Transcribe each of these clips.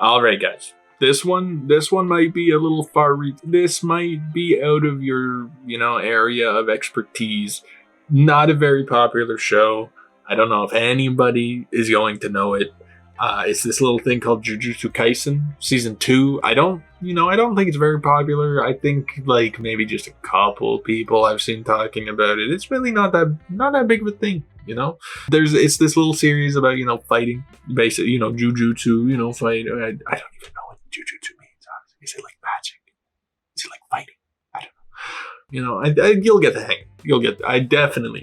All right, guys. This one might be a little far reach. This might be out of your, area of expertise. Not a very popular show. I don't know if anybody is going to know it. It's this little thing called Jujutsu Kaisen season 2. I don't think it's very popular. I think like maybe just a couple people I've seen talking about it. It's really not that big of a thing. It's this little series about fighting, basically jujutsu, fight. I don't even know what jujutsu means. Honestly. Is it like magic? Is it like fighting? I don't know. You'll get the hang.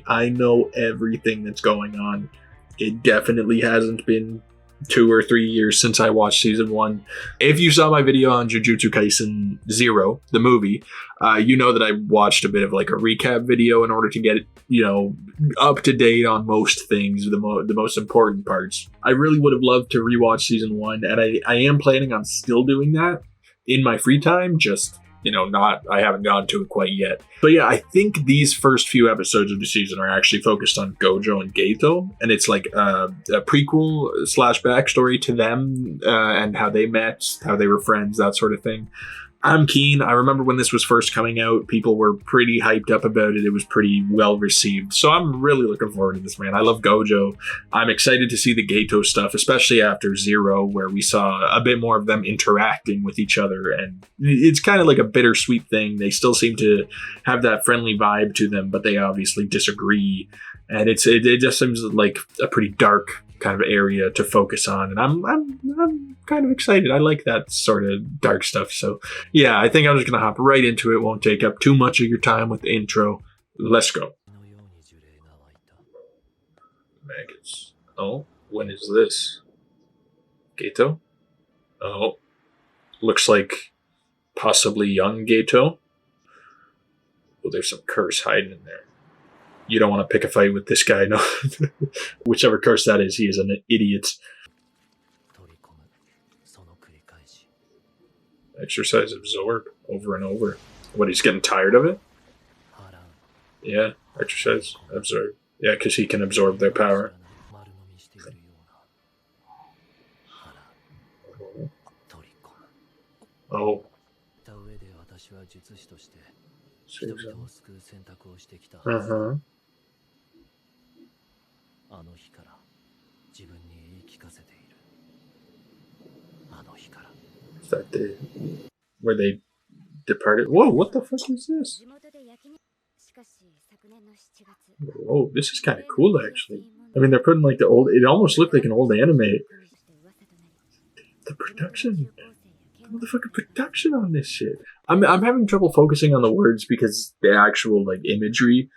I know everything that's going on. It definitely hasn't been 2 or 3 years since I watched season 1. If you saw my video on Jujutsu Kaisen 0, the movie, you know that I watched a bit of like a recap video in order to get up to date on most things, the most important parts. I really would have loved to rewatch season 1, and I am planning on still doing that in my free time, just I haven't gotten to it quite yet. But yeah, I think these first few episodes of the season are actually focused on Gojo and Geto, and it's like a prequel / backstory to them and how they met, how they were friends, that sort of thing. I'm keen. I remember when this was first coming out, people were pretty hyped up about it. It was pretty well received. So I'm really looking forward to this, man. I love Gojo. I'm excited to see the Geto stuff, especially after 0, where we saw a bit more of them interacting with each other. And it's kind of like a bittersweet thing. They still seem to have that friendly vibe to them, but they obviously disagree. And it just seems like a pretty dark kind of area to focus on, and I'm kind of excited. I like that sort of dark stuff. So yeah, I think I'm just gonna hop right into it. Won't take up too much of your time with the intro. Let's go. Maggots. Oh, when is this? Geto? Oh, looks like possibly young Geto. Well, there's some curse hiding in there. You don't want to pick a fight with this guy, no. Whichever curse that is, he is an idiot. Exercise absorb over and over. What, he's getting tired of it? Yeah, exercise absorb. Yeah, because he can absorb their power. Oh. Uh-huh. Is that where they departed? Whoa, what the fuck is this? Whoa, this is kind of cool, actually. I mean, they're putting like it almost looked like an old anime. The production. The motherfucking production on this shit. I'm having trouble focusing on the words because the actual like imagery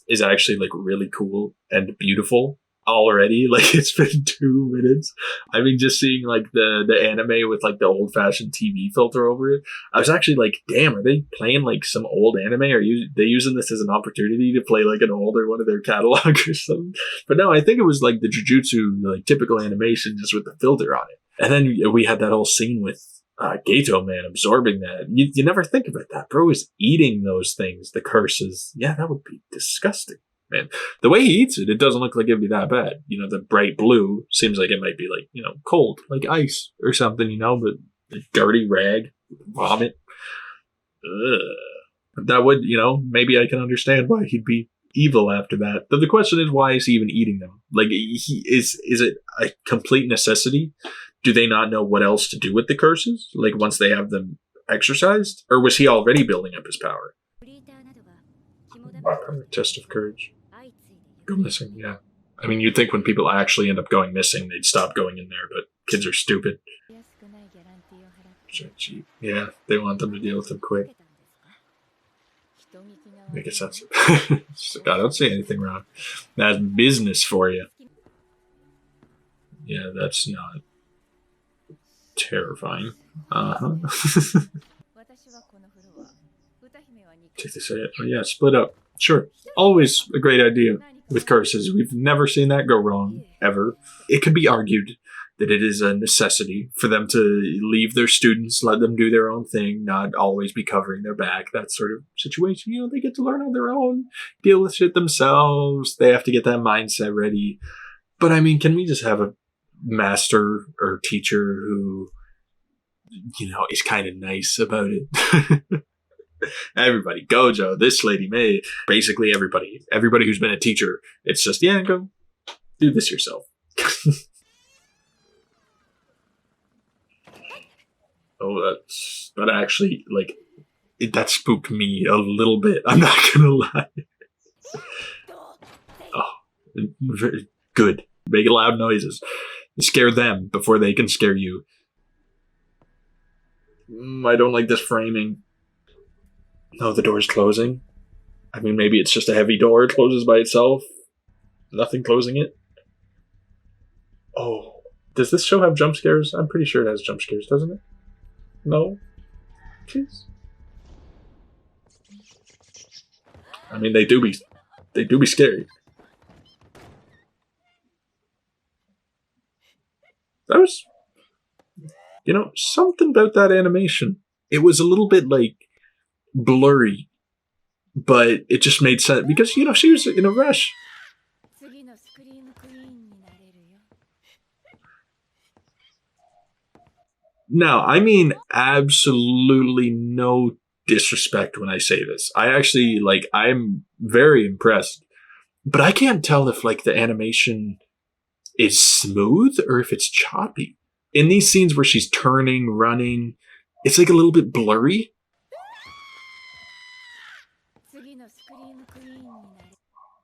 is actually like really cool and beautiful already. Like, it's been 2 minutes. I mean, just seeing like the anime with like the old fashioned TV filter over it, I was actually like, damn, are they playing like some old anime? Are they using this as an opportunity to play like an older one of their catalog or something? But no, I think it was like the Jujutsu, like typical animation just with the filter on it. And then we had that whole scene with Geto, man, absorbing that. You never think about that. Bro is eating those things, the curses. Yeah, that would be disgusting, man. The way he eats it, it doesn't look like it'd be that bad. The bright blue seems like it might be like, cold, like ice or something, but a dirty rag, vomit. Ugh. That would, maybe I can understand why he'd be evil after that. But the question is, why is he even eating them? Like, is it a complete necessity? Do they not know what else to do with the curses? Like, once they have them exercised? Or was he already building up his power? Test of courage. Go missing, yeah. I mean, you'd think when people actually end up going missing, they'd stop going in there, but kids are stupid. Yeah, they want them to deal with them quick. Make it sense. I don't see anything wrong. That's business for you. Yeah, that's not terrifying. Take this out. Oh yeah, split up. Sure. Always a great idea with curses. We've never seen that go wrong, ever. It could be argued that it is a necessity for them to leave their students, let them do their own thing, not always be covering their back, that sort of situation. They get to learn on their own, deal with shit themselves. They have to get that mindset ready. But I mean, can we just have a master or teacher who is kind of nice about it. Everybody, Gojo, this lady May, basically everybody who's been a teacher, it's just, yeah, go do this yourself. Oh, that actually, like, that spooked me a little bit. I'm not gonna lie. Oh, good. Make loud noises. Scare them before they can scare you. I don't like this framing. No, the door's closing. I mean, maybe it's just a heavy door. It closes by itself. Nothing closing it. Oh. Does this show have jump scares? I'm pretty sure it has jump scares, doesn't it? No? Please? I mean, they do be scary. That was, something about that animation. It was a little bit, like, blurry, but it just made sense because, she was in a rush. No, I mean absolutely no disrespect when I say this. I'm very impressed, but I can't tell if, like, the animation is smooth or if it's choppy. In these scenes where she's turning, running, it's like a little bit blurry.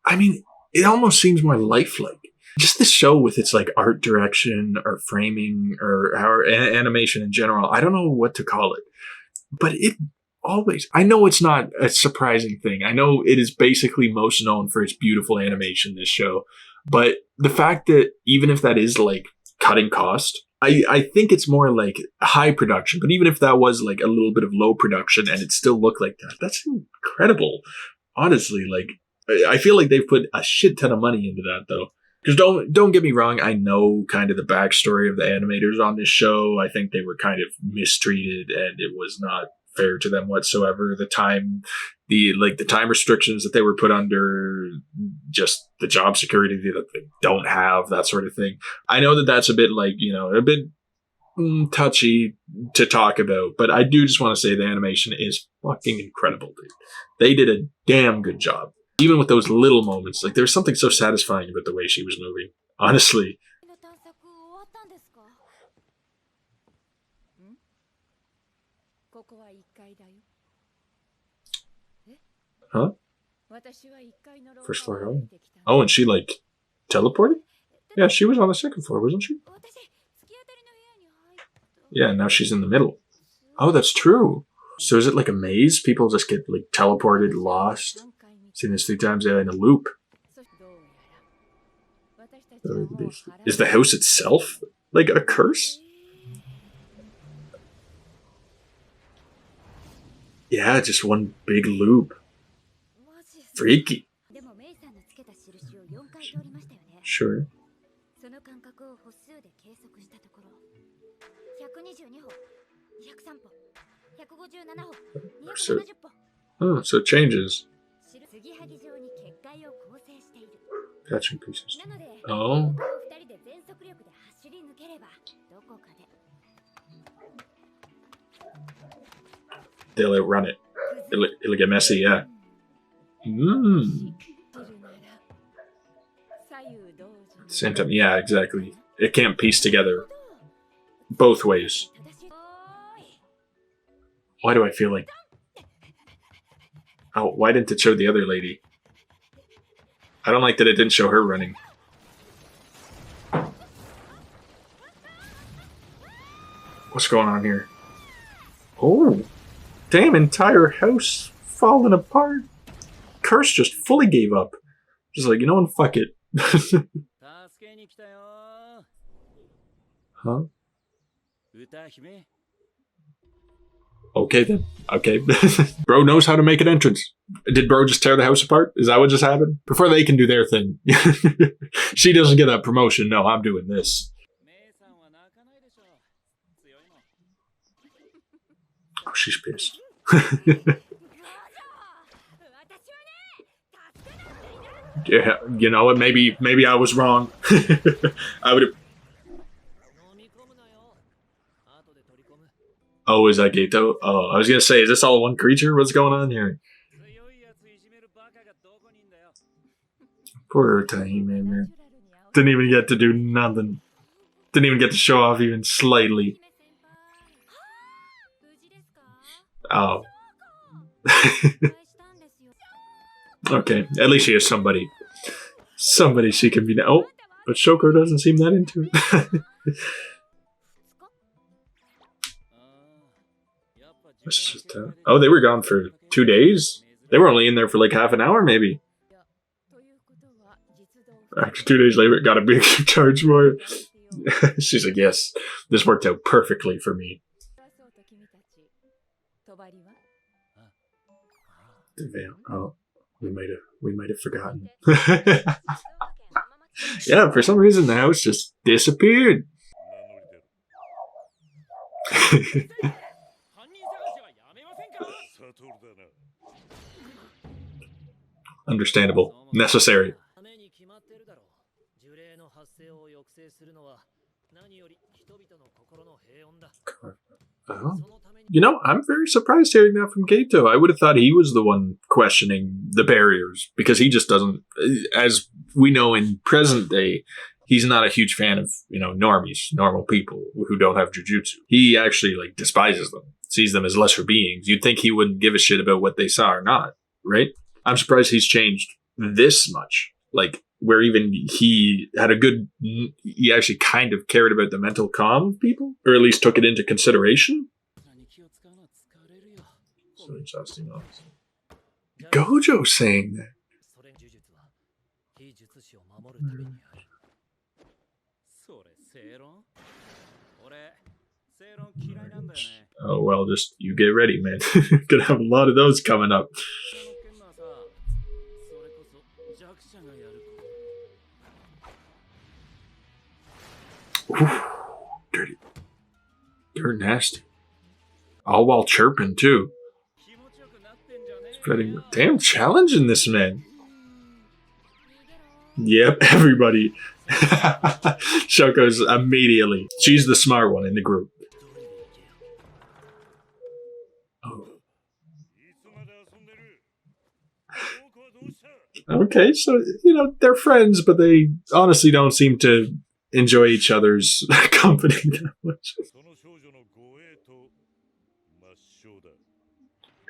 I mean, it almost seems more lifelike. Just this show with its, like, art direction or framing or animation in general, I don't know what to call it. But it always, I know it's not a surprising thing. I know it is basically most known for its beautiful animation, this show. But the fact that even if that is, like, cutting cost, I think it's more like high production. But even if that was, like, a little bit of low production and it still looked like that, that's incredible. Honestly, like, I feel like they've put a shit ton of money into that, though. Because don't get me wrong, I know kind of the backstory of the animators on this show. I think they were kind of mistreated and it was not fair to them whatsoever. The time restrictions that they were put under, just the job security that they don't have, that sort of thing. I know that that's a bit, like, a bit touchy to talk about, but I do just want to say the animation is fucking incredible, dude. They did a damn good job. Even with those little moments, like, there's something so satisfying about the way she was moving. Honestly. Huh? First floor home? Oh, and she, like, teleported? Yeah, she was on the second floor, wasn't she? Yeah, now she's in the middle. Oh, that's true. So is it like a maze? People just get, like, teleported, lost? Seen this 3 times in a loop. Is the house itself like a curse? Yeah, just one big loop. Freaky. Sure. So it changes. Catching pieces. Oh. They'll outrun it. It'll get messy, yeah. At the same time, yeah, exactly. It can't piece together both ways. Why do I feel like... Oh, why didn't it show the other lady? I don't like that it didn't show her running. What's going on here? Oh, damn, entire house falling apart. Curse just fully gave up. Just like, what, fuck it. Huh? Okay then. Okay. Bro knows how to make an entrance. Did bro just tear the house apart? Is that what just happened? Before they can do their thing. She doesn't get that promotion. No, I'm doing this. Oh, she's pissed. Yeah, you know what? Maybe I was wrong. I would have. Oh, is that Gato? Oh, I was gonna say, is this all one creature? What's going on here? Poor tiny man. Didn't even get to do nothing. Didn't even get to show off even slightly. Oh. Okay, at least she has somebody. Somebody she can be. Oh, but Shoko doesn't seem that into it. Oh, they were gone for 2 days? They were only in there for like half an hour, maybe. Actually, 2 days later, got a big charge for it. She's like, yes, this worked out perfectly for me. Oh, we might have forgotten. Yeah, for some reason the house just disappeared. Understandable. Necessary. Oh. You know, I'm very surprised hearing that from Kato. I would have thought he was the one questioning the barriers because he just doesn't, as we know in present day, he's not a huge fan of, normies, normal people who don't have jujutsu. He actually like despises them, sees them as lesser beings. You'd think he wouldn't give a shit about what they saw or not, right? I'm surprised he's changed this much. Like, where even he actually kind of cared about the mental calm of people, or at least took it into consideration. So exhausting, obviously. Gojo saying that. Oh, well, just you get ready, man. Gonna have a lot of those coming up. Ooh, dirty. They're nasty. All while chirping, too. Spreading. Damn, challenging this man. Yep, everybody. Shoko's immediately. She's the smart one in the group. Oh. Okay, so, they're friends, but they honestly don't seem to enjoy each other's company that much.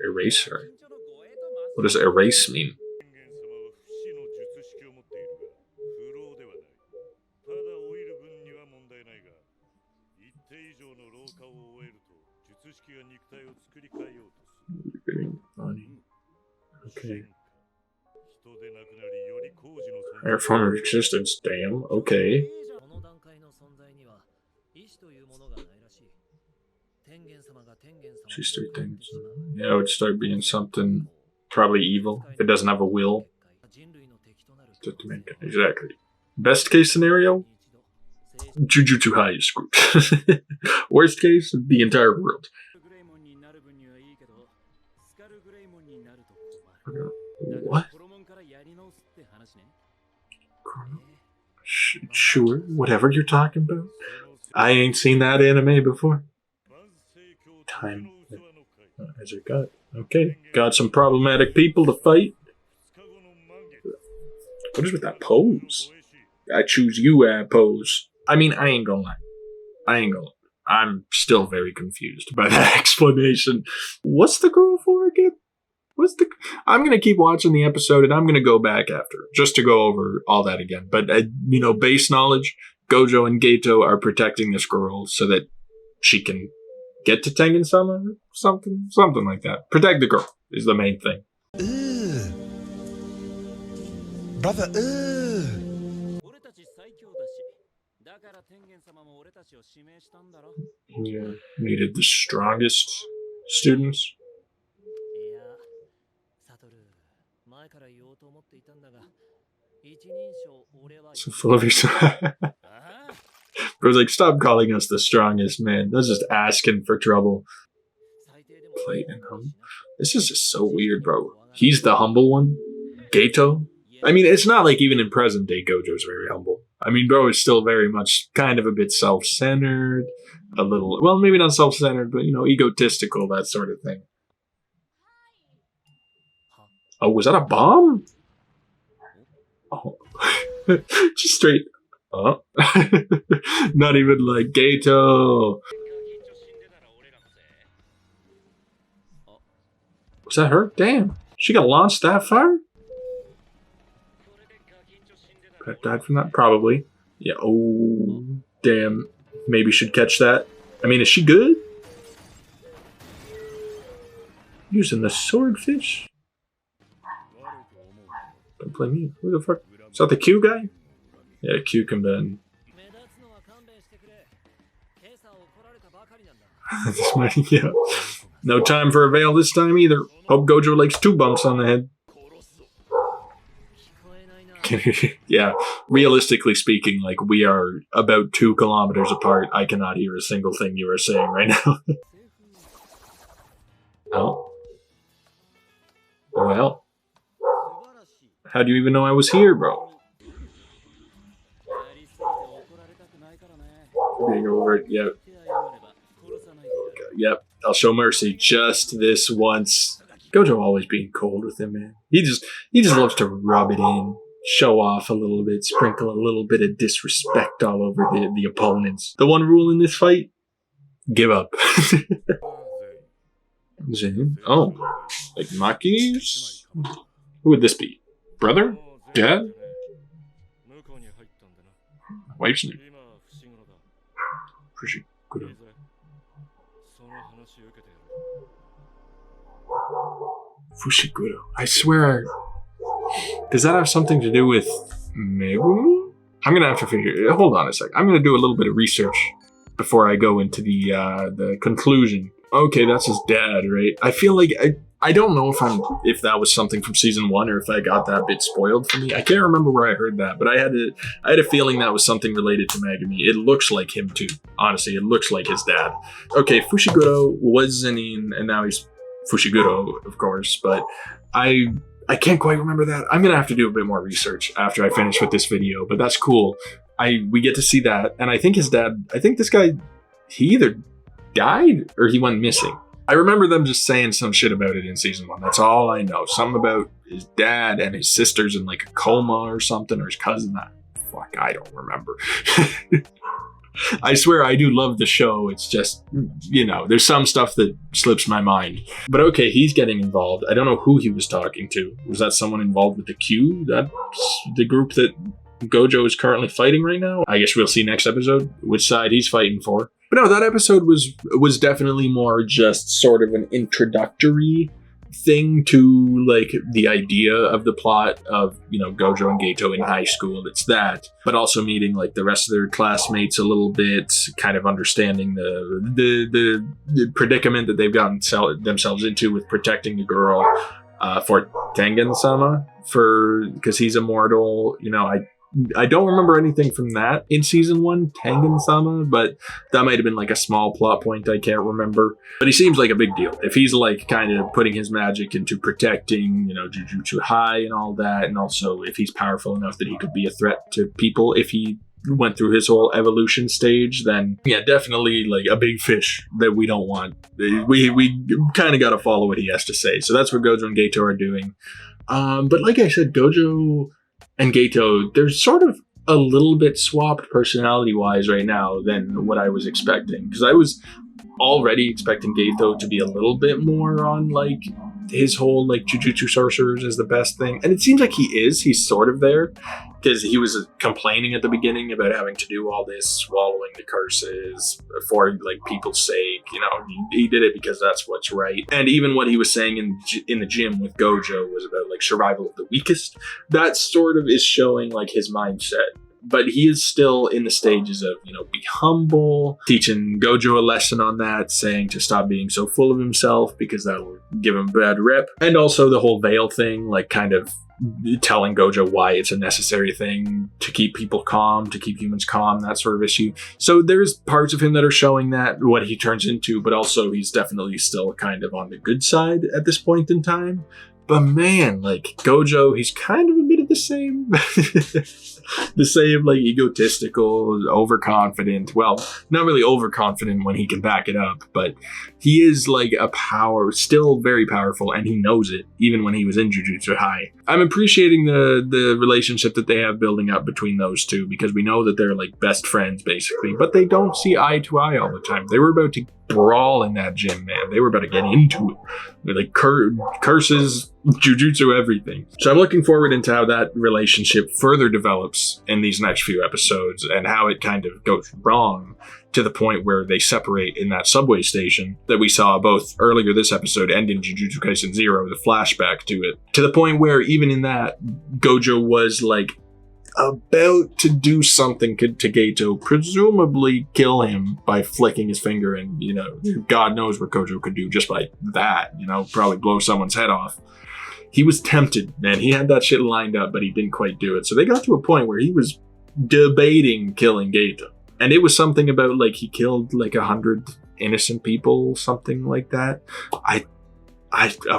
Eraser? What does erase mean? Okay. Higher form of existence, damn, okay. She's 3 things. Yeah, it would start being something probably evil if it doesn't have a will. Exactly. Best case scenario? Jujutsu High is screwed. Worst case, the entire world. What? Sure, whatever you're talking about. I ain't seen that anime before. Time as it got. Okay, got some problematic people to fight. What is with that pose? I choose you pose. I mean, I ain't gonna lie. I'm still very confused by that explanation. What's the girl for again? I'm gonna keep watching the episode and I'm gonna go back after just to go over all that again. But base knowledge, Gojo and Gato are protecting this girl so that she can get to Tengen-sama, something like that. Protect the girl is the main thing. Brother, Yeah, needed the strongest students. So full of yourself. Bro's like, stop calling us the strongest, man. That's just asking for trouble. Clayton, this is just so weird, bro. He's the humble one. Gato. I mean, it's not like even in present day Gojo's very humble. I mean, bro is still very much kind of a bit self-centered, a little, well, maybe not self-centered, but, egotistical, that sort of thing. Oh, was that a bomb? Oh. Just straight. Oh. Not even like Gato. Was that her? Damn. She got launched that far? Pet died from that? Probably. Yeah. Oh, damn. Maybe should catch that. I mean, is she good? Using the swordfish? Don't play me. Who the fuck? Is that the Q guy? Yeah, Q can bend. This might, yeah. No time for a veil this time either. Hope Gojo likes 2 bumps on the head. Yeah, realistically speaking, like, we are about 2 kilometers apart. I cannot hear a single thing you are saying right now. Oh. Well. How do you even know I was here, bro? Being over it, yep. Yep, I'll show mercy just this once. Gojo always being cold with him, man. He just loves to rub it in, show off a little bit, sprinkle a little bit of disrespect all over the opponents. The one rule in this fight: give up. Oh, like Maki's? Who would this be? Brother? Dad? Wife's name? Pretty good. Fushiguro. I swear. Does that have something to do with Megumi? I'm gonna have to figure. Hold on a sec. I'm gonna do a little bit of research before I go into the conclusion. Okay, that's his dad, right? I feel like I don't know if that was something from season 1 or if I got that bit spoiled for me. I can't remember where I heard that, but I had a feeling that was something related to Megumi. It looks like him too. Honestly, it looks like his dad. Okay, Fushiguro was Zenin, and now he's Fushiguro, of course, but I can't quite remember that. I'm gonna have to do a bit more research after I finish with this video, but that's cool. We get to see that, and I think his dad, I think this guy, he either died or he went missing. I remember them just saying some shit about it in season 1. That's all I know. Something about his dad and his sister's in like a coma or something, or his cousin. Fuck, I don't remember. I swear I do love the show. It's just, there's some stuff that slips my mind. But okay, he's getting involved. I don't know who he was talking to. Was that someone involved with the Q? That's the group that Gojo is currently fighting right now? I guess we'll see next episode which side he's fighting for. But no, that episode was definitely more just sort of an introductory thing to like the idea of the plot of Gojo and Gato in high school. It's that, but also meeting like the rest of their classmates a little bit, kind of understanding the predicament that they've gotten themselves into with protecting the girl for Tengen-sama, because he's immortal. I don't remember anything from that in season 1, Tengen-sama, but that might have been like a small plot point. I can't remember. But he seems like a big deal. If he's like kind of putting his magic into protecting, Jujutsu High and all that, and also if he's powerful enough that he could be a threat to people if he went through his whole evolution stage, then yeah, definitely like a big fish that we don't want. We kind of got to follow what he has to say. So that's what Gojo and Gato are doing. But like I said, Gojo and Gato, they're sort of a little bit swapped personality-wise right now than what I was expecting. Because I was already expecting Gato to be a little bit more on, like, his whole, like, Jujutsu Sorcerers is the best thing. And it seems like he is. He's sort of there. Because he was complaining at the beginning about having to do all this, swallowing the curses for, like, people's sake. He did it because that's what's right. And even what he was saying in the gym with Gojo was about, like, survival of the weakest. That sort of is showing, like, his mindset. But he is still in the stages of, be humble, teaching Gojo a lesson on that, saying to stop being so full of himself because that'll give him a bad rep. And also the whole veil thing, like, kind of telling Gojo why it's a necessary thing to keep people calm, to keep humans calm, that sort of issue. So there's parts of him that are showing that, what he turns into, but also he's definitely still kind of on the good side at this point in time. But man, like Gojo, he's kind of a bit of the same, the same like egotistical, overconfident. Well, not really overconfident when he can back it up, but he is like still very powerful, and he knows it even when he was in Jujutsu High. I'm appreciating the relationship that they have building up between those two, because we know that they're like best friends basically, but they don't see eye to eye all the time. They were about to brawl in that gym, man. They were about to get into it. They're like curses, jujutsu, everything. So I'm looking forward into how that relationship further develops in these next few episodes, and how it kind of goes wrong to the point where they separate in that subway station that we saw both earlier this episode and in Jujutsu Kaisen 0, the flashback to it. To the point where even in that, Gojo was like about to do something to Geto, presumably kill him by flicking his finger, and, you know, God knows what Gojo could do just by that, you know, probably blow someone's head off. He was tempted, man. He had that shit lined up, but he didn't quite do it. So they got to a point where he was debating killing Geto. And it was something about like he killed like 100 innocent people, something like that.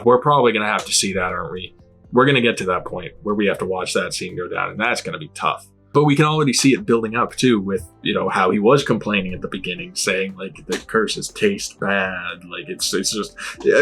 We're probably gonna have to see that, aren't we? We're gonna get to that point where we have to watch that scene go down, and that's gonna be tough. But we can already see it building up too, with, you know, how he was complaining at the beginning, saying like the curses taste bad. Like it's just,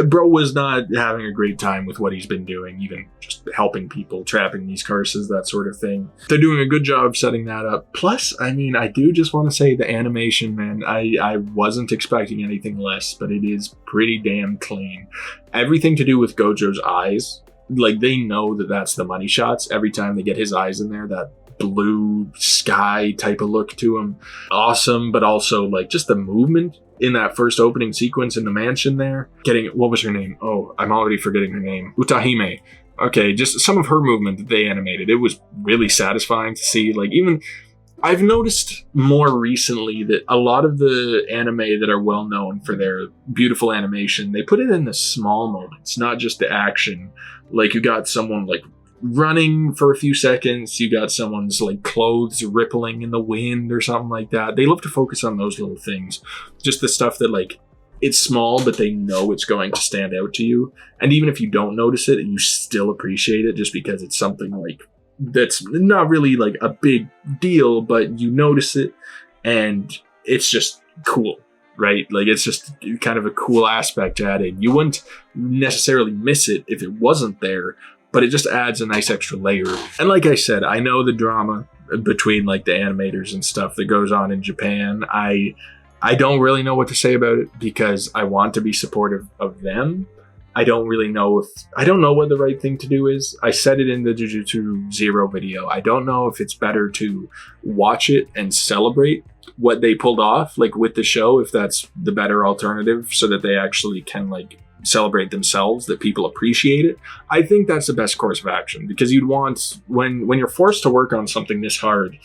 bro was not having a great time with what he's been doing, even just helping people, trapping these curses, that sort of thing. They're doing a good job of setting that up. Plus, I mean, I do just want to say the animation, man, I wasn't expecting anything less, but it is pretty damn clean. Everything to do with Gojo's eyes, like they know that that's the money shots every time they get his eyes in there, that blue sky type of look to him. Awesome, but also like just the movement in that first opening sequence in the mansion there. What was her name? Oh, I'm already forgetting her name. Utahime. Okay, just some of her movement that they animated. It was really satisfying to see. Like, even I've noticed more recently that a lot of the anime that are well known for their beautiful animation, they put it in the small moments, not just the action. Like, you got someone like running for a few seconds, you got someone's like clothes rippling in the wind or something like that. They love to focus on those little things, just the stuff that like it's small but they know it's going to stand out to you, and even if you don't notice it, you still appreciate it just because it's something like that's not really like a big deal, but you notice it and it's just cool, right? Like, it's just kind of a cool aspect to add in. You wouldn't necessarily miss it if it wasn't there, but it just adds a nice extra layer. And like I said, I know the drama between like the animators and stuff that goes on in Japan. I don't really know what to say about it because I want to be supportive of them. I don't know what the right thing to do is. I said it in the Jujutsu 0 video. I don't know if it's better to watch it and celebrate what they pulled off, like with the show, if that's the better alternative, so that they actually can like celebrate themselves, that people appreciate it. I think that's the best course of action, because you'd want, when you're forced to work on something this hard,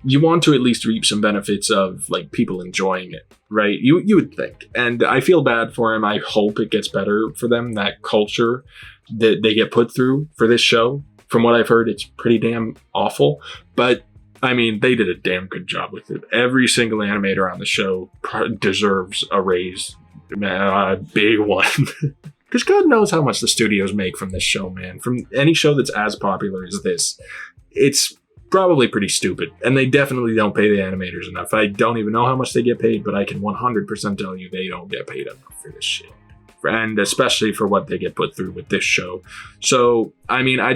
you want to at least reap some benefits of like people enjoying it, right? You would think. And I feel bad for him. I hope it gets better for them, that culture that they get put through for this show. From what I've heard, it's pretty damn awful, but I mean, they did a damn good job with it. Every single animator on the show deserves a raise, a big one. Because God knows how much the studios make from this show, man. From any show that's as popular as this, it's probably pretty stupid. And they definitely don't pay the animators enough. I don't even know how much they get paid, but I can 100% tell you they don't get paid enough for this shit. And especially for what they get put through with this show. So, I mean, I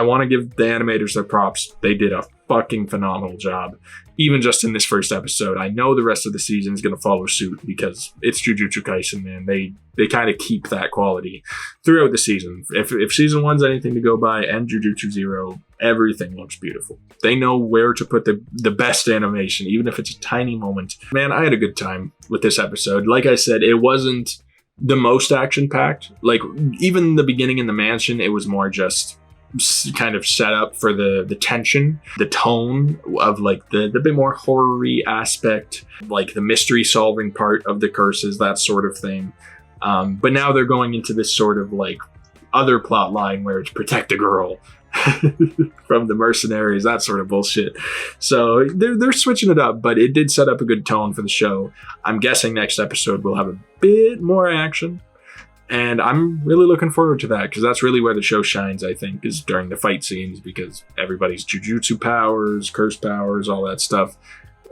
want to give the animators their props. They did a fucking phenomenal job, even just in this first episode. I know the rest of the season is going to follow suit because it's Jujutsu Kaisen, man. They kind of keep that quality throughout the season. If season 1's anything to go by, and Jujutsu 0, everything looks beautiful. They know where to put the best animation, even if it's a tiny moment. Man, I had a good time with this episode. Like I said, it wasn't the most action-packed. Like, even the beginning in the mansion, it was more just kind of set up for the tension, the tone of like the bit more horror-y aspect, like the mystery solving part of the curses, that sort of thing. But now they're going into this sort of like other plot line where it's protect a girl from the mercenaries, that sort of bullshit. So they're switching it up, but it did set up a good tone for the show. I'm guessing next episode we'll have a bit more action. And I'm really looking forward to that because that's really where the show shines, I think, is during the fight scenes because everybody's jujutsu powers, curse powers, all that stuff.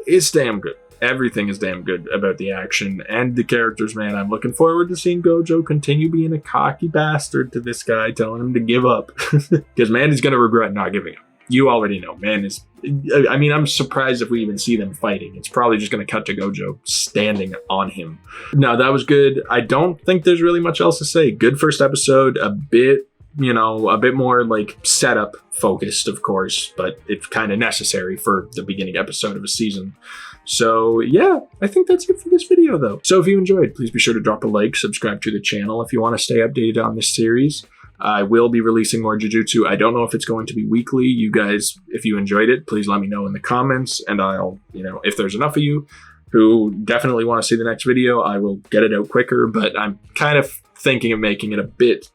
It's damn good. Everything is damn good about the action and the characters, man. I'm looking forward to seeing Gojo continue being a cocky bastard to this guy, telling him to give up. Because, man, he's going to regret not giving up. You already know, man. I mean, I'm surprised if we even see them fighting. It's probably just going to cut to Gojo standing on him. No, that was good. I don't think there's really much else to say. Good first episode, a bit more like setup focused, of course, but it's kind of necessary for the beginning episode of a season. So yeah, I think that's it for this video though. So if you enjoyed, please be sure to drop a like, subscribe to the channel if you want to stay updated on this series. I will be releasing more Jujutsu. I don't know if it's going to be weekly. You guys, if you enjoyed it, please let me know in the comments, and I'll, if there's enough of you who definitely want to see the next video, I will get it out quicker, but I'm kind of thinking of making it a bit,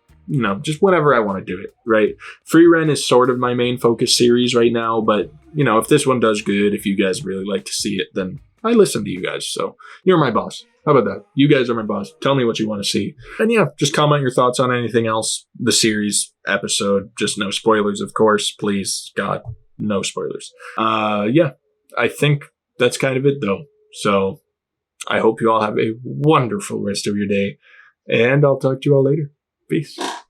just whenever I want to do it, right? Free Ren is sort of my main focus series right now, but, if this one does good, if you guys really like to see it, then I listen to you guys, so you're my boss. How about that? You guys are my boss. Tell me what you want to see. And yeah, just comment your thoughts on anything else. The series, episode, just no spoilers, of course. Please, God, no spoilers. Yeah, I think that's kind of it, though. So I hope you all have a wonderful rest of your day, and I'll talk to you all later. Peace.